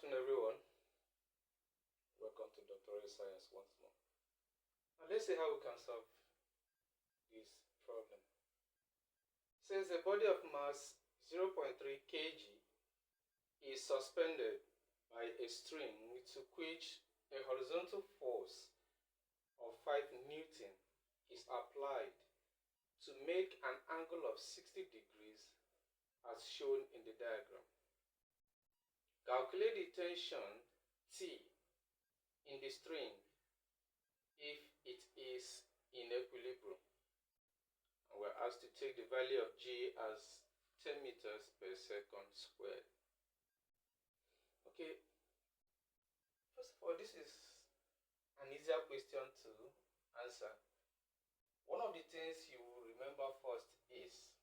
afternoon, everyone. Welcome to Doctoral Science once more. Now let's see how we can solve this problem. It says a body of mass 0.3 kg is suspended by a string to which a horizontal force of 5 Newton is applied to make an angle of 60 degrees as shown in the diagram. Calculate the tension T in the string if it is in equilibrium. And we're asked to take the value of G as 10 meters per second squared. Okay, first of all, this is an easier question to answer. One of the things you will remember first is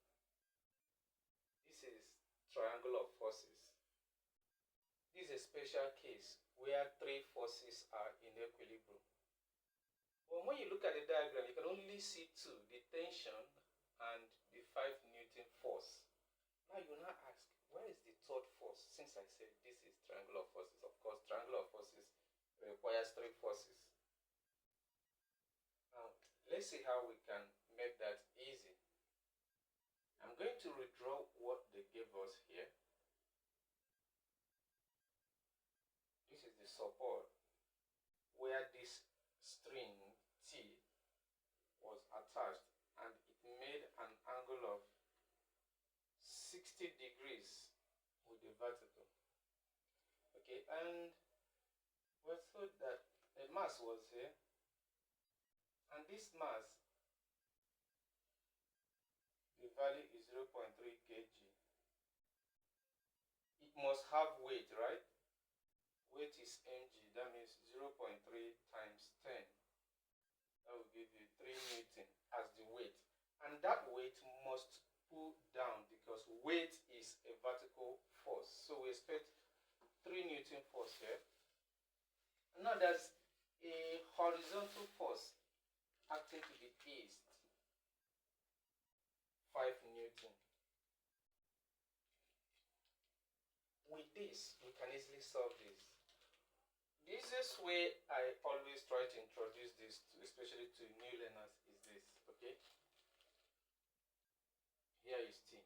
this is triangle of forces. This is a special case where 3 forces are in equilibrium. But when you look at the diagram, you can only see 2, the tension and the 5 Newton force. Now you now ask, where is the third force? Since I said this is triangle of forces, of course, triangle of forces requires 3 forces. Now, let's see how we can make that easy. I'm going to redraw what they gave us here. This is the support where this string T was attached and it made an angle of 60 degrees with the vertical. Okay, and we thought that a mass was here, and this mass, the value is 0.3 kg. It must have weight, right? Weight is mg, that means 0.3 times 10. That will give you 3 Newton as the weight. And that weight must pull down because weight is a vertical force. So we expect 3 Newton force here. Now there's a horizontal force acting to the east, 5 Newton. With this, we can easily solve this. The easiest way I always try to introduce this, especially to new learners, is this, okay? Here is T.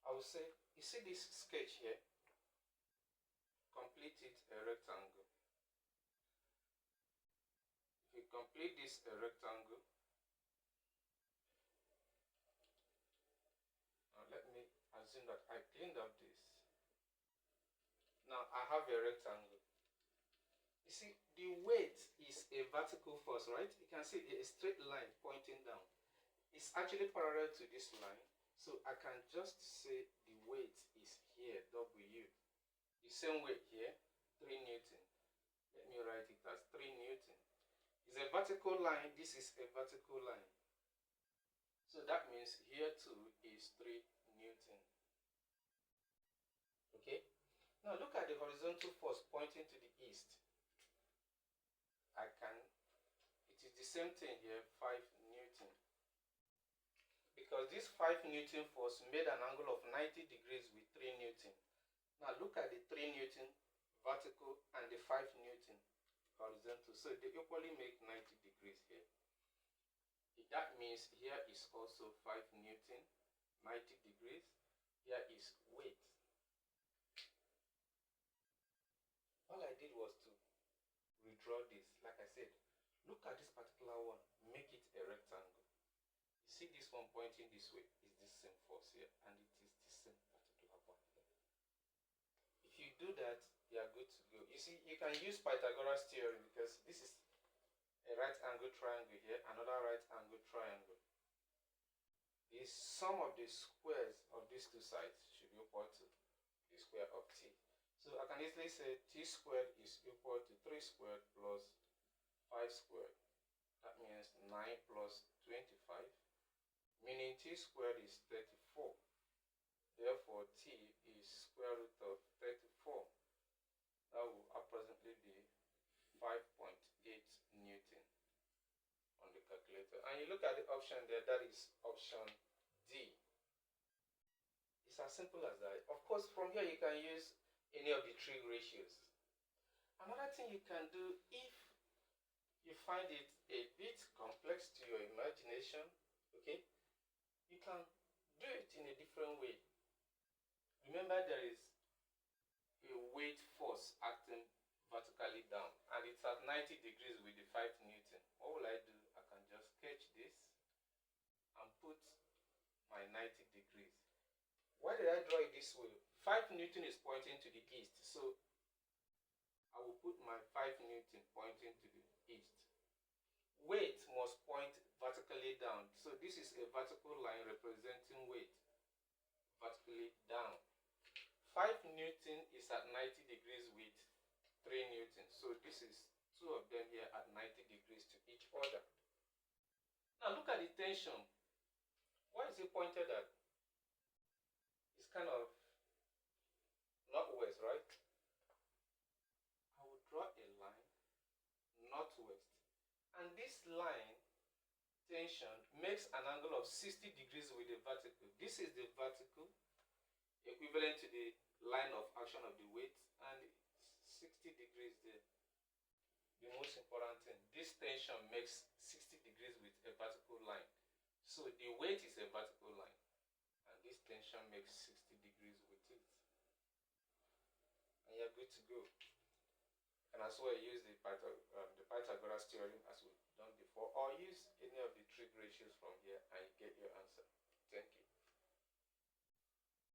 I will say, you see this sketch here? Complete it a rectangle. If you complete this a rectangle, now let me assume that I cleaned up this. Now I have a rectangle. You see, the weight is a vertical force, right? You can see a straight line pointing down. It's actually parallel to this line. So I can just say the weight is here, W. The same weight here, 3 Newton. Let me write it as 3 Newton. It's a vertical line. This is a vertical line. So that means here too is 3 Newton. Okay? Now look at the horizontal force pointing to the east. It is the same thing here, 5 Newton. Because this 5 Newton force made an angle of 90 degrees with 3 Newton. Now look at the 3 Newton vertical and the 5 Newton horizontal. So they equally make 90 degrees here. That means here is also 5 Newton, 90 degrees. Here is weight. All I did was to redraw this. Like I said, look at this particular one, make it a rectangle. You see this one pointing this way is the same force here, and it is the same particular one here. If you do that, you are good to go. You see, you can use Pythagoras theorem because this is a right angle triangle here, another right angle triangle. The sum of the squares of these two sides should be equal to the square of t. So I can easily say t squared is equal to 3 squared plus 5 squared. That means 9 plus 25, meaning t squared is 34. Therefore, t is square root of 34. That will approximately be 5.8 Newton on the calculator. And you look at the option there, that is option D. It's as simple as that. Of course, from here you can use any of the trig ratios. Another thing you can do, if you find it a bit complex to your imagination, okay, you can do it in a different way. Remember, there is a weight force acting vertically down, and it's at 90 degrees with the 5 Newton. What will I do? I can just sketch this and put my 90 degrees. Why did I draw it this way? 5 Newton is pointing to the east, so I will put my 5 Newton pointing to the east. Weight must point vertically down, so this is a vertical line representing weight vertically down. 5 Newton is at 90 degrees with 3 Newton, so this is two of them here at 90 degrees to each other. Now look at the tension. What is it pointed at? It's kind of northwest, right? I will draw a line northwest, and this line tension makes an angle of 60 degrees with the vertical. This is the vertical, equivalent to the line of action of the weight, and 60 degrees there. The most important thing, this tension makes 60 degrees with a vertical line. So the weight is a vertical line, and this tension makes 60 degrees with it. And you're good to go. And as well, use the Pythagoras theorem as we've done before, or use any of the trig ratios from here and you get your answer.